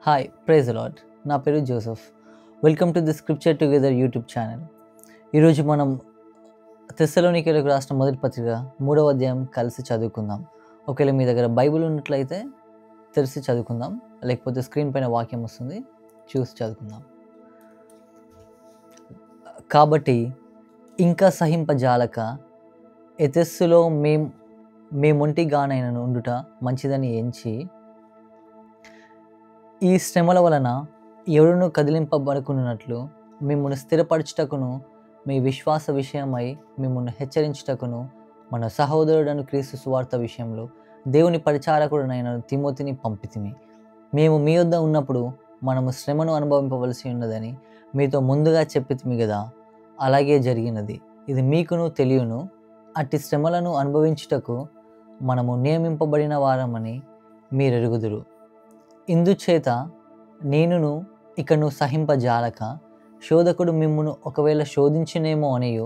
Hi praise Lord. నా పేరు Joseph. Welcome to the Scripture Together YouTube channel. ఈరోజు మనం తెస్సలోనికీయులకు రాసిన మొదటి పత్రిక 3వ అధ్యాయం కలిసి చదువుకుందాం. ఒకవేళ మీ దగ్గర బైబిల్ ఉన్నట్లయితే తెరిచి చదువుకుందాం, లేకపోతే స్క్రీన్ పైన వాక్యం వస్తుంది, చూసి చదువుకుందాం. కాబట్టి ఇంకా సహింపజాలక ఎఫెసులో మేమొంటిగానైనను ఉండుట మంచిదని ఎంచి, ఈ శ్రమల వలన ఎవరునూ కదిలింపబడకున్నట్లు మిమ్మల్ని స్థిరపరచుటకును, మీ విశ్వాస విషయమై మిమ్మల్ని హెచ్చరించుటకును మన సహోదరుడను క్రీస్తు సువార్త విషయంలో దేవుని పరిచారకుడనైన తిమోతిని పంపితిమి. మేము మీ వద్ద ఉన్నప్పుడు మనము శ్రమను అనుభవింపవలసి ఉన్నదని మీతో ముందుగా చెప్పితిమి కదా, అలాగే జరిగినది. ఇది మీకును తెలియను. అట్టి శ్రమలను అనుభవించుటకు మనము నియమింపబడిన వారమని మీరెరుగుదురు. ఇందుచేత నేనును ఇకను సహింపజాలక శోధకుడు మిమ్మును ఒకవేళ శోధించునేమో అనియు,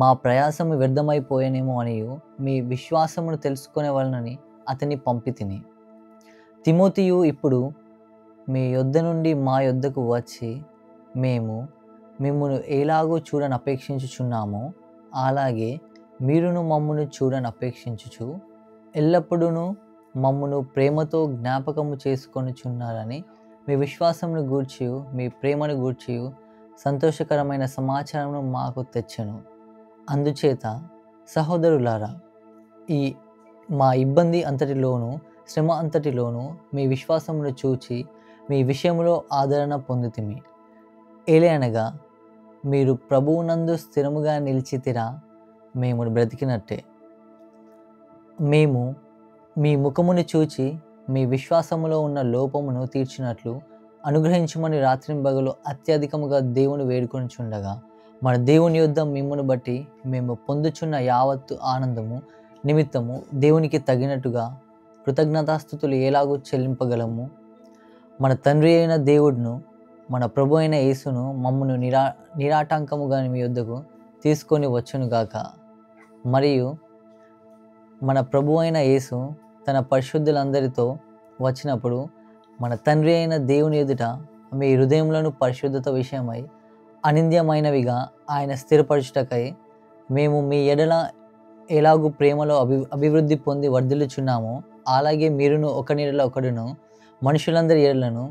మా ప్రయాసము వ్యర్థమైపోయేనేమో అనియు మీ విశ్వాసమును తెలుసుకొనేవలనని అతన్ని పంపితిని. తిమోతియు ఇప్పుడు మీ యొద్ద నుండి మా యొద్దకు వచ్చి మేము మిమ్మును ఎలాగూ చూడనపేక్షించుచున్నామో అలాగే మీరును మమ్మును చూడనపేక్షించుచు ఎల్లప్పుడూ మమ్మును ప్రేమతో జ్ఞాపకము చేసుకొనుచున్నారని మీ విశ్వాసమును గూర్చియు మీ ప్రేమను గూర్చియు సంతోషకరమైన సమాచారమును మాకు తెచ్చెను. అందుచేత సహోదరులారా, ఈ మా ఇబ్బంది అంతటిలోనూ శ్రమ అంతటిలోనూ మీ విశ్వాసమును చూచి మీ విషయంలో ఆదరణ పొందుతిమి. ఏలయనగా మీరు ప్రభువునందు స్థిరముగా నిలిచితిరా, మేము బ్రతికినట్టే. మేము మీ ముఖమును చూచి మీ విశ్వాసములో ఉన్న లోపమును తీర్చినట్లు అనుగ్రహించమని రాత్రింబగలు అత్యధికముగా దేవుని వేడుకొనుచుండగా, మన దేవుని యొద్ద మిమ్మును బట్టి మేము పొందుచున్న యావత్తు ఆనందము నిమిత్తము దేవునికి తగినట్టుగా కృతజ్ఞతాస్తుతులు ఎలాగూ చెల్లింపగలము. మన తండ్రి అయిన దేవుడును మన ప్రభు అయిన యేసును మమ్మను నిరాటంకముగా మీ యొద్దకు తీసుకొని వచ్చునుగాక. మరియు మన ప్రభు అయిన యేసు తన పరిశుద్ధులందరితో వచ్చినప్పుడు మన తండ్రి అయిన దేవుని ఎదుట మీ హృదయములను పరిశుద్ధత విషయమై అనింద్యమైనవిగా ఆయన స్థిరపరచుటకై మేము మీ ఎడల ఎలాగూ ప్రేమలో అభివృద్ధి పొంది వర్ధిల్లుచున్నామో అలాగే మీరును ఒకనిడల ఒకడును మనుషులందరి ఎడలను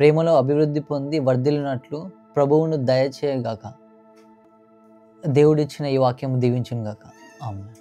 ప్రేమలో అభివృద్ధి పొంది వర్ధిల్లునట్లు ప్రభువును దయచేయగాక. దేవుడిచ్చిన ఈ వాక్యం దీవించునుగాక. ఆమేన్.